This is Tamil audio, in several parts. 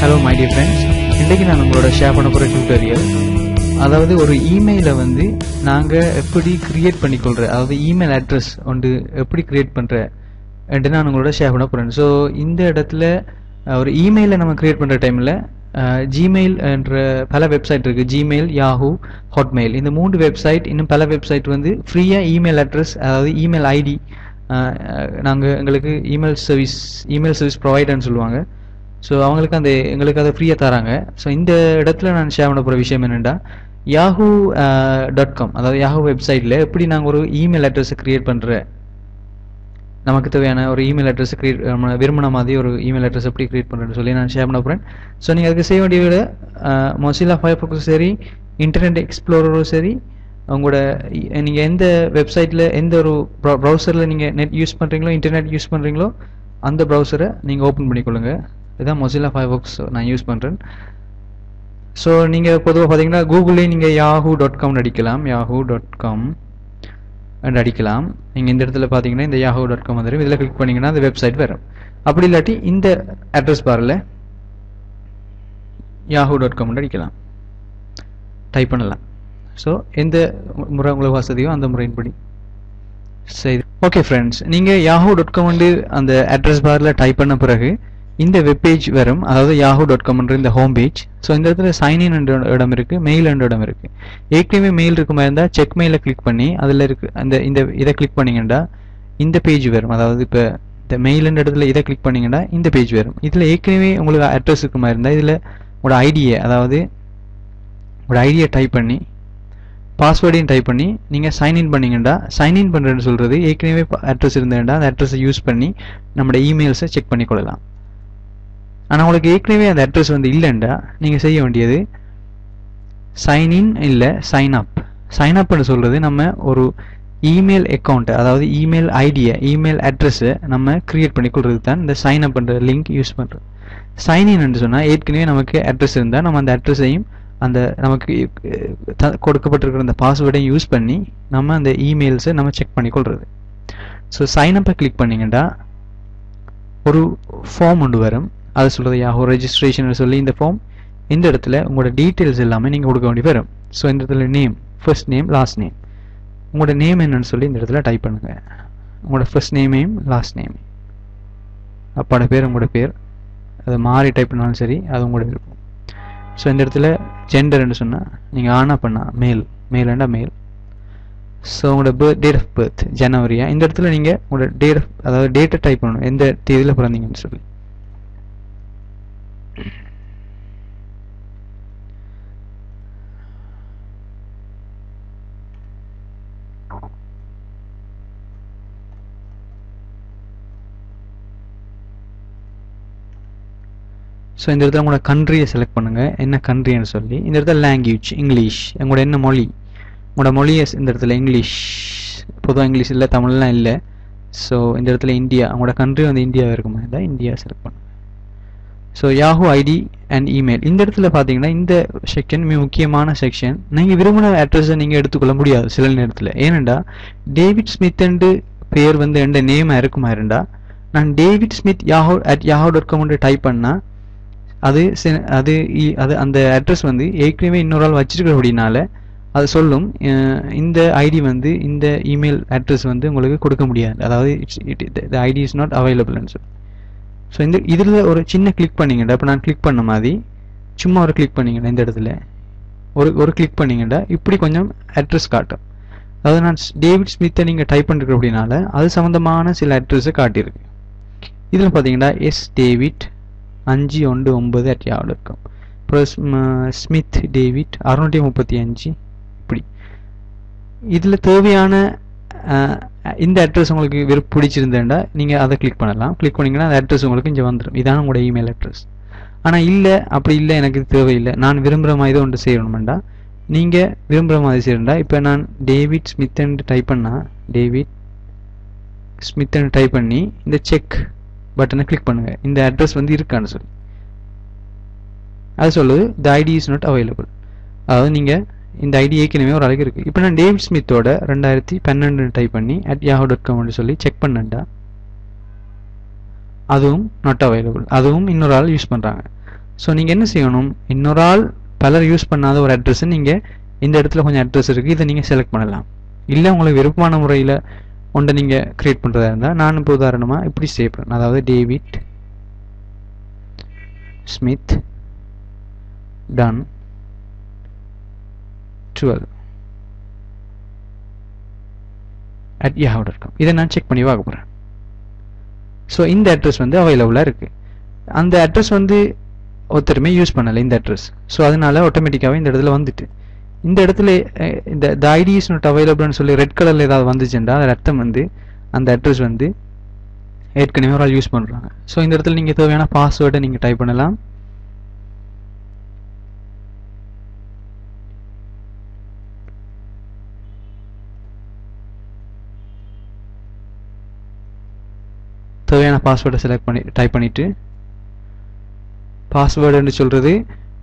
Hello my dear friends. இன்றைக்கு நான் உங்களோட ஷேர் பண்ண போற டியூட்டோரியல், அதாவது ஒரு இமெயிலை வந்து நாங்க எப்படி கிரியேட் பண்ணிக்கொள்ற, அதாவது இமெயில் அட்ரஸ் வந்து எப்படி கிரியேட் பண்ற என்று நான் உங்களோட ஷேர் பண்ண போறேன். ஸோ இந்த இடத்துல ஒரு இமெயிலை நம்ம கிரியேட் பண்ற டைம்ல ஜிமெயில் என்ற பல வெப்சைட் இருக்கு. ஜிமெயில், யாஹூ, ஹாட்மெயில், இந்த 3 வெப்சைட், இன்னும் பல வெப்சைட் வந்து ஃப்ரீயா இமெயில் அட்ரஸ், அதாவது இமெயில் ஐடி எங்களுக்கு இமெயில் சர்வீஸ் ப்ரொவைடர்னு சொல்லுவாங்க. ஸோ அவங்களுக்கு எங்களுக்கு அதை ஃப்ரீயாக தராங்க. ஸோ இந்த இடத்துல நான் ஷேர் பண்ண போகிற விஷயம் என்னென்னா, yahoo.com, அதாவது யாஹூ வெப்சைட்டில் எப்படி நாங்கள் ஒரு இமெயில் அட்ரஸை க்ரியேட் பண்ணுற, நமக்கு தேவையான ஒரு இமெயில் அட்ரஸை நம்ம விரும்பின மாதிரி ஒரு இமெயில் அட்ரஸ் எப்படி க்ரியேட் பண்ணுறேன்னு சொல்லி நான் ஷேர் பண்ண போகிறேன். ஸோ நீங்கள் அதுக்கு செய்ய வேண்டிய விட மொசில்லா ஃபயர்ஃபாக்ஸும் சரி, இன்டர்நெட் எக்ஸ்ப்ளோரரும் சரி, உங்களோட நீங்கள் எந்த வெப்சைட்டில் எந்த ஒரு ப்ரௌசரில் நீங்கள் நெட் யூஸ் பண்ணுறீங்களோ, இன்டர்நெட் யூஸ் பண்ணுறீங்களோ, அந்த ப்ரௌசரை நீங்கள் ஓப்பன் பண்ணிக்கொள்ளுங்க. இதுதான் மொசில்லா ஃபயர்ஃபாக்ஸ் நான் யூஸ் பண்ணுறேன். ஸோ நீங்கள் பொதுவாக பார்த்தீங்கன்னா கூகுள்லேயே நீங்கள் yahoo.com அடிக்கலாம், yahoo.com அடிக்கலாம். நீங்கள் இந்த இடத்துல பார்த்தீங்கன்னா இந்த yahoo.com வந்துடும். இதில் கிளிக் பண்ணிங்கன்னா அந்த வெப்சைட் வரும். அப்படி இல்லாட்டி இந்த அட்ரஸ் பாரில் yahoo.com அடிக்கலாம், டைப் பண்ணலாம். ஸோ எந்த முறை உங்களுக்கு வசதியோ அந்த முறையின்படி சரி. ஓகே ஃப்ரெண்ட்ஸ், நீங்கள் yahoo.com அந்த அட்ரஸ் பாரில் டைப் பண்ண பிறகு இந்த வெப்பேஜ் வரும், அதாவது yahoo.com இந்த ஹோம் பேஜ். ஸோ இந்த இடத்துல சைன்இன் என்ற இடம் இருக்குது, மெயில் என்ற இடம் இருக்குது. ஏற்கனவே மெயில் இருக்குமா இருந்தால் செக் மெயிலை கிளிக் பண்ணி அதில் இருக்கு இந்த இதை கிளிக் பண்ணிங்கன்னா இந்த பேஜ் வரும். அதாவது இப்போ இந்த மெயில் என்ற இடத்துல இதை கிளிக் பண்ணிங்கன்னா இந்த பேஜ் வரும். இதில் ஏற்கனவே உங்களுக்கு அட்ரஸ் இருக்குமா இருந்தால் இதில் உங்களோட ஐடியை, அதாவது உங்களோட ஐடியை டைப் பண்ணி பாஸ்வேர்டையும் டைப் பண்ணி நீங்கள் சைன்இன் பண்ணிங்கன்னா, சைன்இன் பண்ணுறேன்னு சொல்கிறது ஏற்கனவே அட்ரஸ் இருந்தேன்டா அந்த அட்ரஸை யூஸ் பண்ணி நம்மளோட இமெயில்ஸை செக் பண்ணிக்கொள்ளலாம். ஆனால் உங்களுக்கு ஏற்கனவே அந்த அட்ரஸ் வந்து இல்லைண்டா நீங்கள் செய்ய வேண்டியது சைன்இன் இல்லை சைன் அப். சைன் அப்னு சொல்கிறது நம்ம ஒரு இமெயில் அக்கௌண்ட்டை, அதாவது இமெயில் ஐடியை, இமெயில் அட்ரஸை நம்ம கிரியேட் பண்ணி கொள்வது தான் இந்த சைன் அப் பண்ணுற லிங்க் யூஸ் பண்ணுறது. சைன்இன்னு சொன்னால் ஏற்கனவே நமக்கு அட்ரஸ் இருந்தால் நம்ம அந்த அட்ரஸையும் அந்த நமக்கு கொடுக்கப்பட்டிருக்கிற அந்த பாஸ்வேர்டையும் யூஸ் பண்ணி நம்ம அந்த இமெயில்ஸை நம்ம செக் பண்ணி கொள்வது. ஸோ சைன் அப்பை கிளிக் பண்ணிங்கன்னா ஒரு ஃபார்ம் ஒன்று வரும், அதை சொல்கிறது யாஹூ ரெஜிஸ்ட்ரேஷன் சொல்லி இந்த ஃபார்ம். இந்த இடத்துல உங்களோட டீட்டெயில்ஸ் எல்லாமே நீங்கள் கொடுக்க வேண்டி வரும். ஸோ இந்த இடத்துல name, first name, last name, உங்களோட நேம் என்னன்னு சொல்லி இந்த இடத்துல டைப் பண்ணுங்க. உங்களோட ஃபர்ஸ்ட் நேமையும் லாஸ்ட் நேம், அப்பாட பேர், உங்களோட பேர், அதை மாறி டைப் பண்ணாலும் சரி, அது உங்களோட இருக்கும். ஸோ இந்த இடத்துல ஜெண்டர்ன்னு சொன்னால் நீங்கள் ஆனா பண்ணா மேல், மேல்ண்டா மேல். ஸோ உங்களோட டேட் ஆஃப் பர்த் ஜனவரியா, இந்த இடத்துல நீங்கள் உங்களோட டேட் ஆஃப், அதாவது டேட்டை டைப் பண்ணணும், எந்த தேதியில் பிறந்தீங்கன்னு சொல்லி. ஸோ இந்த இடத்துல உங்களோட கண்ட்ரியை செலக்ட் பண்ணுங்கள், என்ன கண்ட்ரின்னு சொல்லி. இந்த இடத்துல லாங்குவேஜ் இங்கிலீஷ், உங்களோட என்ன மொழி, உங்களோட மொழியை இந்த இடத்துல இங்கிலீஷ், பொதுவாக இங்கிலீஷ் இல்லை, தமிழ்லாம் இல்லை. ஸோ இந்த இடத்துல இந்தியா, உங்களோட கண்ட்ரி வந்து இந்தியாவை இருக்குமா இருந்தால் இந்தியா செலக்ட் பண்ணுங்கள். So Yahoo ID and email, இந்த இடத்துல பார்த்தீங்கன்னா இந்த செக்ஷன் மிக முக்கியமான செக்ஷன். நீங்கள் விரும்பின அட்ரஸை நீங்கள் எடுத்துக்கொள்ள முடியாது சில நேரத்தில். ஏனெண்டா டேவிட் ஸ்மித் என்று பேர் வந்து எந்த நேமாக இருக்குமா இருந்தா, நான் டேவிட் ஸ்மித் yahoo.com டைப் பண்ணால் அது அந்த அட்ரஸ் வந்து ஏற்கனவே இன்னொரு ஆள் வச்சிருக்கிற அப்படின்னால அது சொல்லும் இந்த ஐடி வந்து இந்த இமெயில் அட்ரஸ் வந்து உங்களுக்கு கொடுக்க முடியாது, அதாவது the ஐடி இஸ் நாட் அவைலபிள்னு சொல்லி. ஸோ இதில் ஒரு சின்ன கிளிக் பண்ணிங்கடா, இப்போ நான் கிளிக் பண்ண மாதிரி சும்மா ஒரு கிளிக் பண்ணிங்கடா, இந்த இடத்துல ஒரு கிளிக் பண்ணிங்கடா இப்படி கொஞ்சம் அட்ரஸ் காட்டும். அதாவது நான் டேவிட் ஸ்மித்தை நீங்கள் டைப் பண்ணிருக்க அப்படின்னால அது சம்மந்தமான சில அட்ரஸை காட்டியிருக்கு. இதில் பார்த்தீங்கன்னா David 519@yahoo.com, அப்புறம் ஸ்மித் டேவிட் 635, இப்படி. இதில் தேவையான இந்த அட்ரஸ் உங்களுக்கு பிடிச்சிருந்தேன்டா நீங்கள் அதை கிளிக் பண்ணலாம். கிளிக் பண்ணிங்கன்னா அந்த அட்ரஸ் உங்களுக்கு இங்கே வந்துடும், இதான உங்களோட இமெயில் அட்ரஸ். ஆனால் இல்லை, அப்படி இல்லை, எனக்கு இது தேவையில்லை, நான் விரும்புகிற மாதிரி ஒன்று செய்யணுமெண்டா நீங்கள் விரும்புகிற மாதிரி செய்யணுண்டா. இப்போ நான் டேவிட் ஸ்மித்ன்னு டைப் பண்ணால், டேவிட் ஸ்மித்ன்னு டைப் பண்ணி இந்த செக் பட்டனை கிளிக் பண்ணுங்க, இந்த அட்ரஸ் வந்து இருக்கான்னு சொல்லி அது சொல்லுது the ID is not available. அதாவது நீங்கள் இந்த ஐடி ஏற்கனவே ஒரு அழகு இருக்குது. இப்போ நான் டேவிட் ஸ்மித்தோட 2012 டைப் பண்ணி @yahoo.com சொல்லி செக் பண்ணேன்டா, அதுவும் நாட் அவைலபிள், அதுவும் இன்னொரு ஆள் யூஸ் பண்ணுறாங்க. ஸோ நீங்கள் என்ன செய்யணும், இன்னொரு ஆள் பலர் யூஸ் பண்ணாத ஒரு அட்ரஸை நீங்கள் இந்த இடத்துல கொஞ்சம் அட்ரஸ் இருக்குது, இதை நீங்கள் செலக்ட் பண்ணலாம். இல்லை உங்களுக்கு விருப்பமான முறையில் ஒன்றை நீங்கள் க்ரியேட் பண்ணுறதா இருந்தால், நான் இப்போ உதாரணமாக இப்படி செய்யப்படுறேன். அதாவது டேவிட் ஸ்மித் டன் 12 @yahoo.com. இதை நான் செக் பண்ணி பார்க்க போகிறேன். ஸோ இந்த அட்ரஸ் வந்து அவைலபிளாக இருக்குது. அந்த அட்ரஸ் வந்து ஒருத்தருமே யூஸ் பண்ணலை இந்த அட்ரஸ். ஸோ அதனால ஆட்டோமேட்டிக்காகவே இந்த இடத்துல வந்துட்டு, இந்த இடத்துல இந்த ஐடி இஸ் நாட் அவைலபிள்னு சொல்லி ரெட் கலரில் ஏதாவது வந்துச்சுன்னா அது அர்த்தம் வந்து அந்த அட்ரஸ் வந்து ஏற்கனவே ஒரு ஆள் யூஸ் பண்ணுறாங்க. ஸோ இந்த இடத்துல நீங்கள் தேவையான பாஸ்வேர்டை நீங்கள் டைப் பண்ணலாம். தேவையான பாஸ்வேர்டை செலக்ட் பண்ணி டைப் பண்ணிவிட்டு, பாஸ்வேர்டுன்னு சொல்கிறது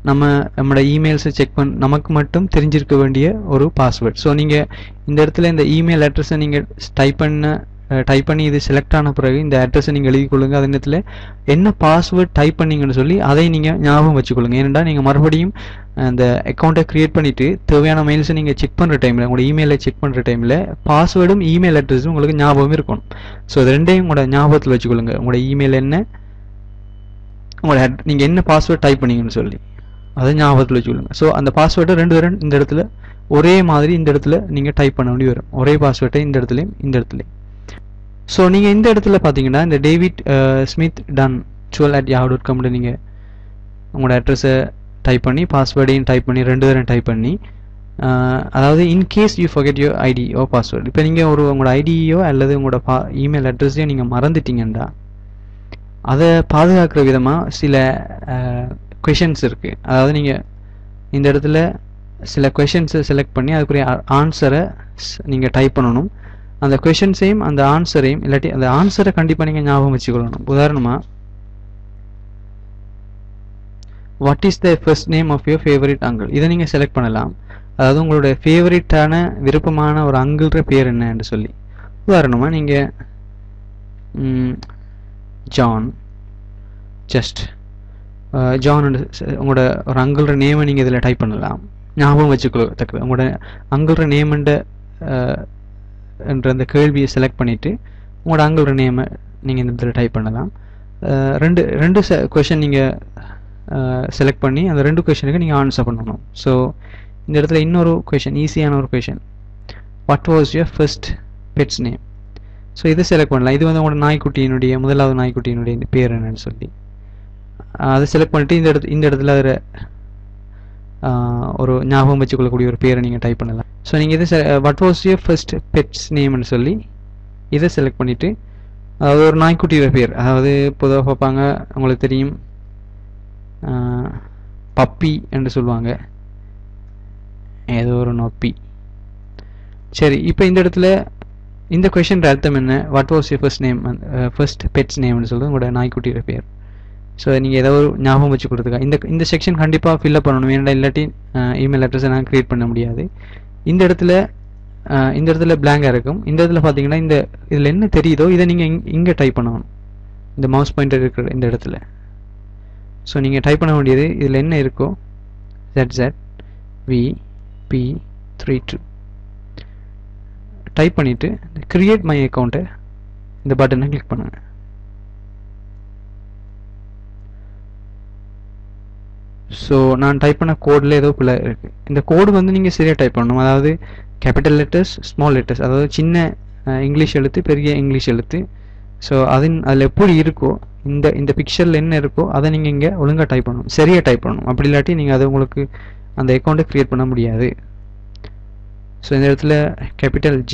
நம்மளோட இமெயில்ஸை செக் நமக்கு மட்டும் தெரிஞ்சிருக்க வேண்டிய ஒரு பாஸ்வேர்ட். ஸோ நீங்கள் இந்த இடத்துல இந்த இமெயில் அட்ரஸை நீங்கள் டைப் பண்ணி இது செலக்ட் ஆன பிறகு இந்த அட்ரஸை நீங்கள் எழுதி கொள்ளுங்கள். அதே நேரத்தில் என்ன பாஸ்வேர்ட் டைப் பண்ணிங்கன்னு சொல்லி அதை நீங்கள் ஞாபகம் வச்சுக்கொள்ளுங்க. ஏன்னா நீங்கள் மறுபடியும் அந்த அக்கௌண்ட்டை க்ரியேட் பண்ணிவிட்டு தேவையான மெயில்ஸை நீங்கள் செக் பண்ணுற டைமில், உங்களோட இமெயிலை செக் பண்ணுற டைமில் பாஸ்வேர்டும் இமெயில் அட்ரஸும் உங்களுக்கு ஞாபகம் இருக்கணும். ஸோ இது ரெண்டையும் உங்களோட ஞாபகத்தில் வச்சுக்கொள்ளுங்க. உங்களோட இமெயில் என்ன, உங்களோட நீங்கள் என்ன பாஸ்வேர்ட் டைப் பண்ணீங்கன்னு சொல்லி அதை ஞாபகத்தில் வச்சுக்கொள்ளுங்க. ஸோ அந்த பாஸ்வேர்டை ரெண்டு பேரும் இந்த இடத்துல ஒரே மாதிரி இந்த இடத்துல நீங்கள் டைப் பண்ண வேண்டி வரும். ஒரே பாஸ்வேர்டை இந்த இடத்துலையும் இந்த இடத்துலையும். ஸோ நீங்கள் இந்த இடத்துல பார்த்தீங்கன்னா இந்த டேவிட் ஸ்மித் டன் 12 @ நீங்கள் உங்களோட அட்ரஸை டைப் பண்ணி பாஸ்வேர்டையும் டைப் பண்ணி ரெண்டு பேரும் டைப் பண்ணி, அதாவது in case you forget your ID or password, இப்போ நீங்கள் உங்களோட ஐடியோ அல்லது உங்களோட இமெயில் அட்ரஸையோ நீங்கள் மறந்துட்டீங்கன்னா அதை பாதுகாக்கிற விதமாக சில கொஷின்ஸ் இருக்குது. அதாவது நீங்கள் இந்த இடத்துல சில கொஷின்ஸை செலக்ட் பண்ணி அதுக்குரிய ஆன்சரை நீங்கள் டைப் பண்ணணும். அந்த கொஷின்ஸையும் அந்த ஆன்சரையும், இல்லாட்டி அந்த ஆன்சரை கண்டிப்பாக நீங்கள் ஞாபகம் வச்சுக்கொள்ளணும். உதாரணமாக, what is the first name of your favourite uncle, இதை நீங்கள் செலக்ட் பண்ணலாம். அதாவது உங்களுடைய ஃபேவரட்டான விருப்பமான ஒரு அங்கிள்ற பேர் என்னன்னு சொல்லி. உதாரணமாக நீங்கள் ஜான், ஜஸ்ட் ஜான் உங்களோட ஒரு அங்கிள்ற நேமை நீங்கள் இதில் டைப் பண்ணலாம். ஞாபகம் வச்சுக்கொள்ளத்தக்கது உங்களோட அங்கிள்ற நேம்ன்ற அந்த கேள்வியை செலக்ட் பண்ணிவிட்டு உங்களோட அங்கிள்ற நேமை நீங்கள் இந்த இதில் டைப் பண்ணலாம். ரெண்டு கொஷின் நீங்கள் செலக்ட் பண்ணி அந்த ரெண்டு கொஷனுக்கு நீங்கள் ஆன்சர் பண்ணணும். ஸோ இந்த இடத்துல இன்னொரு கொஷின், ஈஸியான ஒரு question, what was your first pet's name. So இதை செலக்ட் பண்ணலாம். இது வந்து உங்களோட நாய்க்குட்டியினுடைய முதலாவது நாய்க்குட்டியினுடைய பேர் என்னன்னு சொல்லி அதை செலக்ட் பண்ணிட்டு இந்த இடத்துல அதில் ஒரு ஞாபகம் வச்சுக்கொள்ளக்கூடிய ஒரு பேரை நீங்கள் டைப் பண்ணலாம். ஸோ நீங்கள் இதை what was your first pet's நேம்னு சொல்லி இதை செலக்ட் பண்ணிவிட்டு, அதாவது ஒரு நாய்க்குட்டியோட பேர், அதாவது பொதுவாக பார்ப்பாங்க உங்களுக்கு தெரியும் பப்பி என்று சொல்லுவாங்க, ஏதோ ஒரு நொப்பி. சரி, இப்போ இந்த இடத்துல இந்த கொஷின் அர்த்தம் என்ன, what was your first name, first pet's நேம்னு சொல்லுறது உங்களோட நாய்க்குட்டியோட பேர். ஸோ நீங்கள் ஏதோ ஒரு ஞாபகம் வச்சு கொடுத்துருக்கா. இந்த செக்ஷன் கண்டிப்பாக ஃபில்அப் பண்ணணும். ஏன்னா இல்லாட்டி இமெயில் அட்ரஸை நான் க்ரியேட் பண்ண முடியாது. இந்த இடத்துல பிளாங்காக இருக்கும். இந்த இடத்துல பார்த்தீங்கன்னா இதில் என்ன தெரியுதோ இதை நீங்கள் இங்கே டைப் பண்ணணும். இந்த மவுஸ் பாயிண்டர் இருக்கிற இந்த இடத்துல. ஸோ நீங்கள் டைப் பண்ண வேண்டியது இதில் என்ன இருக்கோ ZZVP32 டைப் பண்ணிவிட்டு கிரியேட் மை அக்கௌண்ட்டை இந்த பட்டனை கிளிக் பண்ணுங்கள். ஸோ நான் டைப் பண்ண கோடில் ஏதோ பிள்ளை இருக்குது. இந்த கோடு வந்து நீங்கள் சரியாக டைப் பண்ணணும். அதாவது கேபிட்டல் லெட்டர்ஸ், ஸ்மால் லெட்டர்ஸ், அதாவது சின்ன இங்கிலீஷ் எழுத்து, பெரிய இங்கிலீஷ் எழுத்து. ஸோ அதில் எப்படி இருக்கோ இந்த பிக்சரில் என்ன இருக்கோ அதை நீங்கள் இங்கே ஒழுங்காக டைப் பண்ணணும், சரியாக டைப் பண்ணணும். அப்படி இல்லாட்டி நீங்கள் அதை உங்களுக்கு அந்த அக்கௌண்ட்டை க்ரியேட் பண்ண முடியாது. ஸோ இந்த இடத்துல capital J,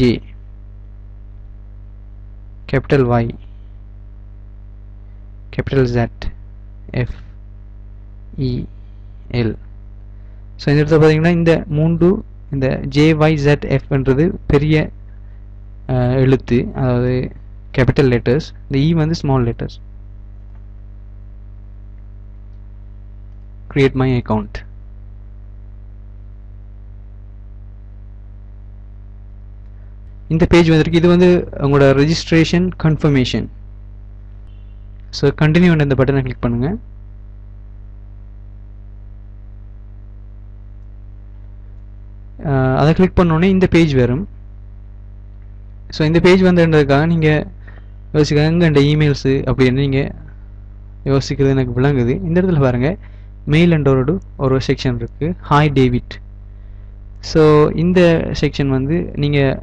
capital Y, capital Z, F, E, L. So இந்த இடத்துல பார்த்தீங்கன்னா இந்த JYZFன்றது பெரிய எழுத்து, அதாவது கேபிட்டல் லெட்டர்ஸ். இந்த E வந்து small letters. Create my account. இந்த பேஜ் வந்திருக்கு. இது வந்து உங்களோட ரெஜிஸ்ட்ரேஷன் கன்ஃபர்மேஷன். ஸோ கண்டினியூ இந்த பட்டனை கிளிக் பண்ணுங்கள். அதை கிளிக் பண்ணோடனே இந்த பேஜ் வரும். ஸோ இந்த பேஜ் வந்துன்றதுக்காக நீங்கள் யோசிக்க எங்கே இமெயில்ஸு அப்படின்னு நீங்கள் யோசிக்கிறது எனக்கு விளங்குது. இந்த இடத்துல பாருங்கள், மெயில் என்ற ஒரு செக்ஷன் இருக்குது, ஹாய் டேவிட். ஸோ இந்த செக்ஷன் வந்து நீங்கள்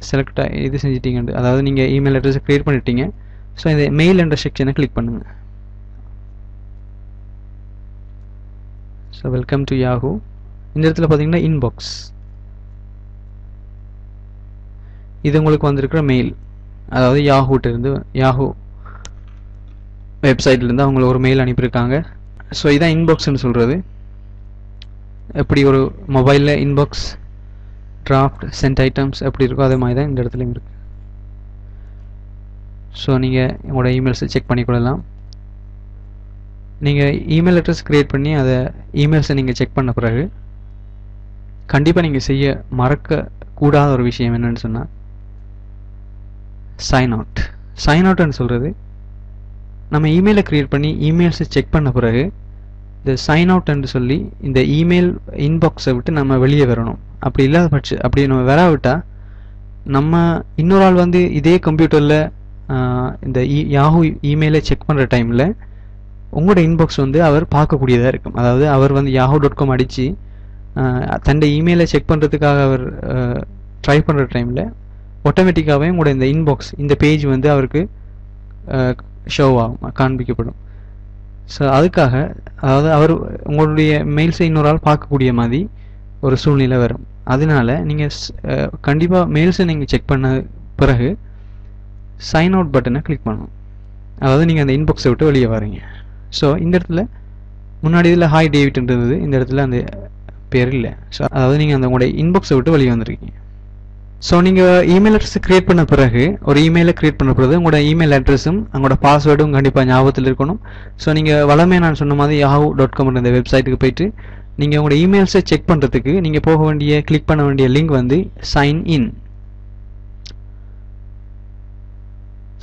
செலக்டாக இது செஞ்சிட்டீங்க, அதாவது நீங்கள் இமெயில் அட்ரஸை க்ரியேட் பண்ணிட்டீங்க. ஸோ இந்த மெயில் என்ற செக்ஷனை கிளிக் பண்ணுங்கள். So welcome to Yahoo. இந்த இடத்துல பார்த்தீங்கன்னா இன்பாக்ஸ், இது உங்களுக்கு வந்திருக்கிற மெயில், அதாவது யாஹூட்டிருந்து, யாஹூ வெப்சைட்லேருந்து அவங்களுக்கு ஒரு மெயில் அனுப்பியிருக்காங்க. ஸோ இதான் இன்பாக்ஸ்ன்னு சொல்கிறது. எப்படி ஒரு மொபைலில் இன்பாக்ஸ், டிராஃப்ட், சென்ட் ஐட்டம்ஸ் எப்படி இருக்கோ அதே மாதிரி தான் இந்த இடத்துலையும் இருக்குது. ஸோ நீங்கள் உங்களோட இமெயில்ஸை செக் பண்ணிக்கொள்ளலாம். நீங்கள் இமெயில் அட்ரஸ் க்ரியேட் பண்ணி அதை இமெயில்ஸை நீங்கள் செக் பண்ண பிறகு கண்டிப்பாக நீங்கள் செய்ய மறக்கக்கூடாத ஒரு விஷயம் என்னன்னு சொன்னால் சைன் அவுட். சைன் அவுட்னு சொல்கிறது, நம்ம இமெயிலை க்ரியேட் பண்ணி இமெயில்ஸை செக் பண்ண பிறகு இந்த சைன் அவுட்ன்னு சொல்லி இந்த இமெயில் இன்பாக்ஸை விட்டு நம்ம வெளியே வரணும். அப்படி இல்லாத பட்சம், அப்படி நம்ம வராவிட்டால் நம்ம இன்னொரு ஆள் வந்து இதே கம்ப்யூட்டரில் இந்த யாஹூ இமெயிலை செக் பண்ணுற டைமில் உங்களோட இன்பாக்ஸ் வந்து அவர் பார்க்கக்கூடியதாக இருக்கும். அதாவது அவர் வந்து yahoo.com அடித்து தன்னை இமெயிலை செக் பண்ணுறதுக்காக அவர் ட்ரை பண்ணுற டைமில் ஆட்டோமேட்டிக்காகவே உங்களோட இந்த இன்பாக்ஸ், இந்த பேஜ் வந்து அவருக்கு ஷோ ஆகும், காண்பிக்கப்படும். ஸோ அதுக்காக, அதாவது அவர் உங்களுடைய மெயில்ஸை இன்னொரு ஆள் பார்க்கக்கூடிய மாதிரி ஒரு சூழ்நிலை வரும். அதனால நீங்கள் கண்டிப்பாக மெயில்ஸை நீங்கள் செக் பண்ண பிறகு சைன் அவுட் பட்டனை கிளிக் பண்ணணும். அதாவது நீங்கள் அந்த இன்பாக்ஸை விட்டு வெளியே வரீங்க. ஸோ இந்த இடத்துல முன்னாடி இதில் ஹாய் டேவிட்ன்றது, இந்த இடத்துல அந்த பேர் இல்லை. ஸோ அதாவது நீங்கள் அந்த உங்களுடைய இன்பாக்ஸை விட்டு வெளியே வந்திருக்கீங்க. ஸோ நீங்கள் இமெயில் அட்ரஸ் க்ரியேட் பண்ண பிறகு, ஒரு இமெயிலை க்ரியேட் பண்ண பிறகு உங்களோட இமெயில் அட்ரஸும் உங்களோட பாஸ்வேர்டும் கண்டிப்பாக ஞாபகத்தில் இருக்கணும். ஸோ நீங்கள் வளமே நான் சொன்ன மாதிரி yahoo.com இந்த வெப்சைட்டுக்கு போயிட்டு நீங்கள் உங்களோட இமெயில்ஸை செக் பண்ணுறதுக்கு நீங்கள் போக வேண்டிய, கிளிக் பண்ண வேண்டிய லிங்க் வந்து சைன் இன்.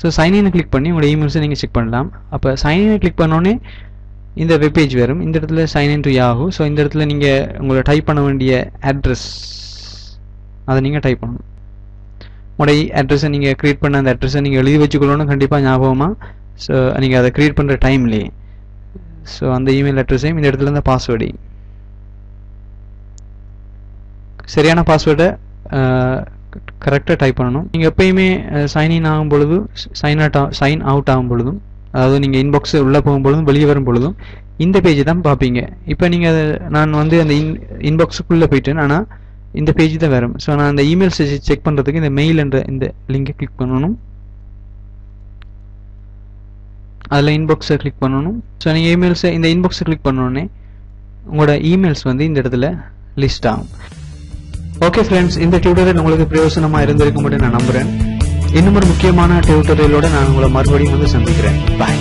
ஸோ சைன்இனை கிளிக் பண்ணி உங்களோட இமெயில்ஸை நீங்கள் செக் பண்ணலாம். அப்போ சைன்இனை கிளிக் பண்ணோன்னே இந்த வெப்பேஜ் வரும். இந்த இடத்துல sign in to Yahoo. So இந்த இடத்துல நீங்கள் உங்களை டைப் பண்ண வேண்டிய அட்ரஸ், அதை நீங்கள் டைப் பண்ணணும். உங்களோட அட்ரஸை நீங்கள் க்ரியேட் பண்ண அந்த அட்ரஸை நீங்கள் எழுதி வச்சுக்கொள்ளணும் கண்டிப்பாக ஞாபகமாக. ஸோ நீங்கள் அதை க்ரியேட் பண்ணுற டைம்லேயே ஸோ அந்த இமெயில் அட்ரஸையும் இந்த இடத்துல இருந்த பாஸ்வேர்டையும், சரியான பாஸ்வேர்டை கரெக்டாக டைப் பண்ணணும். நீங்கள் எப்பயுமே சைன்இன் ஆகும் பொழுதும் சைன் அவுட் ஆகும் பொழுதும், அதாவது நீங்கள் இன்பாக்ஸ் உள்ளே போகும் பொழுதும் வெளியே வரும் பொழுதும் இந்த பேஜ் தான் பார்ப்பீங்க. இப்போ நீங்கள் நான் வந்து அந்த இன்பாக்ஸுக்குள்ளே போயிட்டேன், ஆனால் இந்த பேஜ் தான் வரும். ஸோ நான் அந்த இமெயில்ஸ் செக் பண்ணுறதுக்கு இந்த மெயில் என்ற இந்த லிங்கை கிளிக் பண்ணணும். அதில் இன்பாக்ஸை கிளிக் பண்ணணும். ஸோ நீங்கள் இமெயில்ஸை இந்த இன்பாக்ஸை கிளிக் பண்ணோடனே உங்களோட இமெயில்ஸ் வந்து இந்த இடத்துல லிஸ்ட் ஆகும். ஓகே ஃப்ரெண்ட்ஸ், இந்த டியூட்டோரியல் உங்களுக்கு பிரயோஜனமாக இருந்திருக்கும் நான் நம்புகிறேன். இன்னும் ஒரு முக்கியமான டியூட்டோரியலோட நான் உங்களை மறுபடியும் வந்து சந்திக்கிறேன். பாய்.